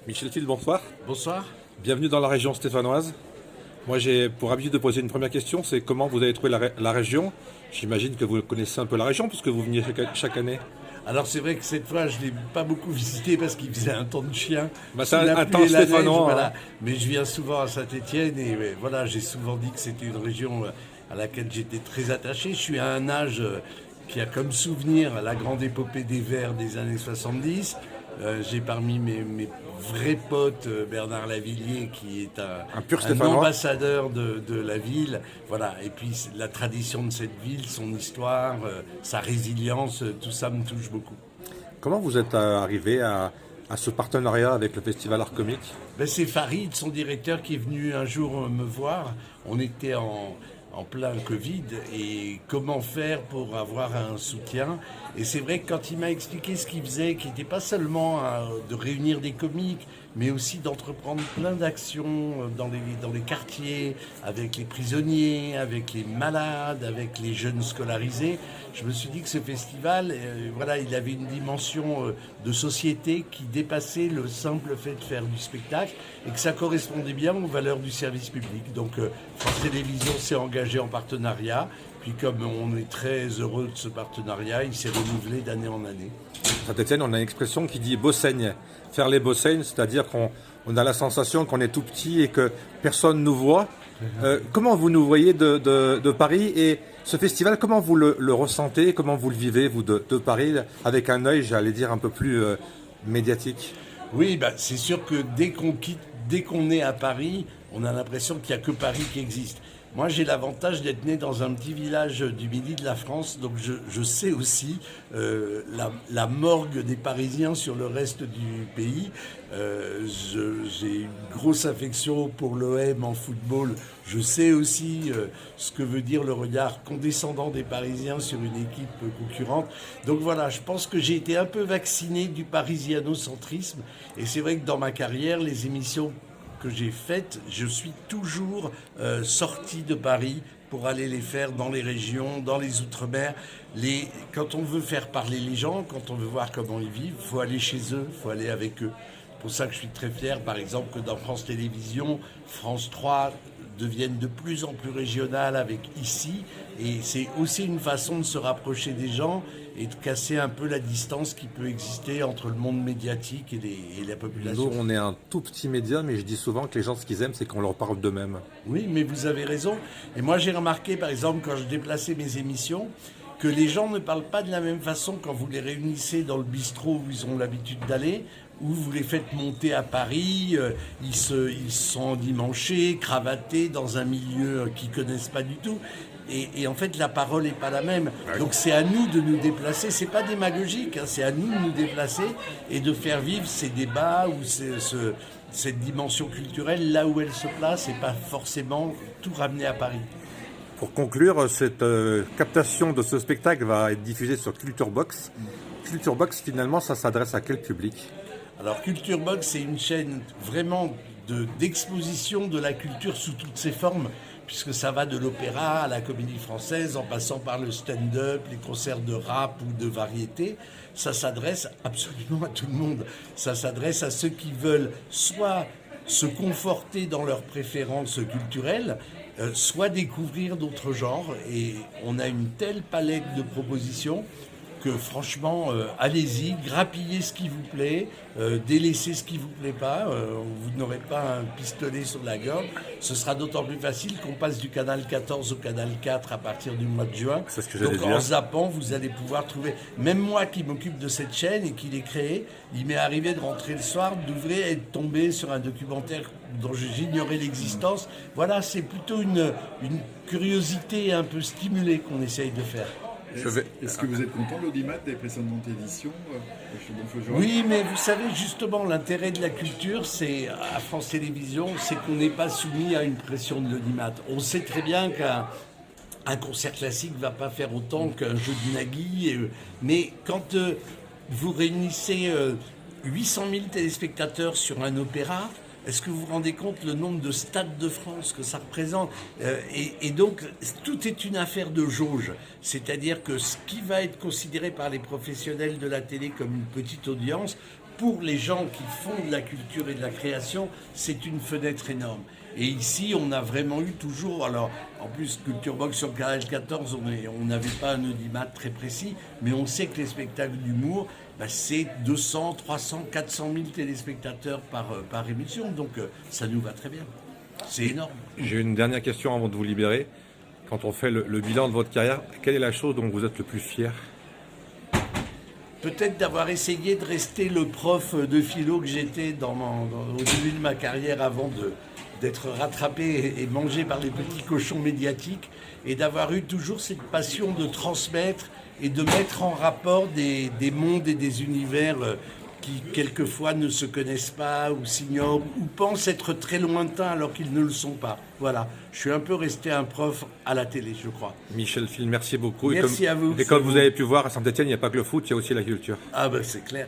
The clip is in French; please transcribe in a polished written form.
Michel Thiel, bonsoir. Bonsoir. Bienvenue dans la région stéphanoise. Moi, j'ai pour habitude de poser une première question, c'est comment vous avez trouvé la région. J'imagine que vous connaissez un peu la région, puisque vous veniez chaque année. Alors c'est vrai que cette fois je ne l'ai pas beaucoup visité parce qu'il faisait un temps de chien. Bah, Sous c'est la un pluie temps et la neige, stéphanois, voilà. hein. Mais je viens souvent à Saint-Étienne et voilà, j'ai souvent dit que c'était une région à laquelle j'étais très attaché. Je suis à un âge qui a comme souvenir la grande épopée des Verts des années 70. J'ai parmi mes vrais potes Bernard Lavillier qui est Un pur un Stéphanois. ambassadeur de la ville. Voilà. Et puis la tradition de cette ville, son histoire, sa résilience, tout ça me touche beaucoup. Comment vous êtes arrivé à ce partenariat avec le Festival Art Comique? Ben, c'est Farid, son directeur, qui est venu un jour me voir. On était en plein Covid et comment faire pour avoir un soutien. Et c'est vrai que quand il m'a expliqué ce qu'il faisait, qui n'était pas seulement de réunir des comiques, mais aussi d'entreprendre plein d'actions dans les quartiers, avec les prisonniers, avec les malades, avec les jeunes scolarisés, je me suis dit que ce festival, voilà, il avait une dimension de société qui dépassait le simple fait de faire du spectacle et que ça correspondait bien aux valeurs du service public. Donc France Télévisions s'est engagé en partenariat. Puis comme on est très heureux de ce partenariat, il s'est renouvelé d'année en année. Saint-Étienne, on a une expression qui dit bossaigne. Faire les bossegnes, c'est-à-dire qu'on a la sensation qu'on est tout petit et que personne nous voit. Comment vous nous voyez de Paris et ce festival, comment vous le ressentez, comment vous le vivez, vous, de Paris, avec un œil, j'allais dire, un peu plus médiatique? Oui, bah, c'est sûr que dès qu'on est à Paris, on a l'impression qu'il n'y a que Paris qui existe. Moi, j'ai l'avantage d'être né dans un petit village du midi de la France, donc je sais aussi la morgue des Parisiens sur le reste du pays. J'ai une grosse affection pour l'OM en football. Je sais aussi ce que veut dire le regard condescendant des Parisiens sur une équipe concurrente. Donc voilà, je pense que j'ai été un peu vacciné du parisianocentrisme. Et c'est vrai que dans ma carrière, les émissions que j'ai faites, je suis toujours sorti de Paris pour aller les faire dans les régions, dans les outre-mer. Quand on veut faire parler les gens, quand on veut voir comment ils vivent, il faut aller chez eux, il faut aller avec eux. C'est pour ça que je suis très fier, par exemple, que dans France Télévisions, France 3 deviennent de plus en plus régionales avec ici. Et c'est aussi une façon de se rapprocher des gens et de casser un peu la distance qui peut exister entre le monde médiatique et la population. Nous, on est un tout petit média, mais je dis souvent que les gens, ce qu'ils aiment, c'est qu'on leur parle d'eux-mêmes. Oui, mais vous avez raison. Et moi, j'ai remarqué, par exemple, quand je déplaçais mes émissions, que les gens ne parlent pas de la même façon quand vous les réunissez dans le bistrot où ils ont l'habitude d'aller, ou vous les faites monter à Paris, ils sont endimanchés, cravatés, dans un milieu qu'ils ne connaissent pas du tout. Et en fait, la parole n'est pas la même. Donc c'est à nous de nous déplacer. C'est pas démagogique, hein, c'est à nous de nous déplacer et de faire vivre ces débats ou cette dimension culturelle là où elle se place et pas forcément tout ramener à Paris. Pour conclure, cette captation de ce spectacle va être diffusée sur Culture Box. Culture Box, finalement, ça s'adresse à quel public? Alors Culture Box, c'est une chaîne vraiment d'exposition de la culture sous toutes ses formes, puisque ça va de l'opéra à la comédie française, en passant par le stand-up, les concerts de rap ou de variété. Ça s'adresse absolument à tout le monde. Ça s'adresse à ceux qui veulent soit se conforter dans leurs préférences culturelles, soit découvrir d'autres genres. Et on a une telle palette de propositions que franchement, allez-y, grappillez ce qui vous plaît, délaissez ce qui vous plaît pas, vous n'aurez pas un pistolet sur la gorge. Ce sera d'autant plus facile qu'on passe du canal 14 au canal 4 à partir du mois de juin. C'est ce que j'allais Donc dire. en zappant, vous allez pouvoir trouver. Même moi qui m'occupe de cette chaîne et qui l'ai créée, il m'est arrivé de rentrer le soir, d'ouvrir et de tomber sur un documentaire dont j'ignorais l'existence. Voilà, c'est plutôt une curiosité un peu stimulée qu'on essaye de faire. Est-ce que vous êtes content de l'audimat des précédentes éditions chez Bonfeu-Joie? Oui, mais vous savez, justement, l'intérêt de la culture, c'est à France Télévisions, c'est qu'on n'est pas soumis à une pression de l'audimat. On sait très bien qu'un concert classique ne va pas faire autant qu'un jeu de Nagui, mais quand vous réunissez 800 000 téléspectateurs sur un opéra, est-ce que vous vous rendez compte le nombre de stades de France que ça représente? Et donc, tout est une affaire de jauge. C'est-à-dire que ce qui va être considéré par les professionnels de la télé comme une petite audience pour les gens qui font de la culture et de la création, c'est une fenêtre énorme. Et ici, on a vraiment eu toujours, alors en plus Culture Box sur Canal 14, on n'avait pas un audimat très précis, mais on sait que les spectacles d'humour, c'est 200, 300, 400 000 téléspectateurs par émission, donc ça nous va très bien. C'est énorme. J'ai une dernière question avant de vous libérer. Quand on fait le bilan de votre carrière, quelle est la chose dont vous êtes le plus fier? Peut-être d'avoir essayé de rester le prof de philo que j'étais au début de ma carrière avant d'être rattrapé et mangé par les petits cochons médiatiques, et d'avoir eu toujours cette passion de transmettre et de mettre en rapport des mondes et des univers qui quelquefois ne se connaissent pas ou s'ignorent ou pensent être très lointains alors qu'ils ne le sont pas. Voilà, je suis un peu resté un prof à la télé, je crois. Michel Fil, merci beaucoup. Merci à vous. Et comme vous avez pu voir, à Saint-Étienne, il n'y a pas que le foot, il y a aussi la culture. Ah ben c'est clair.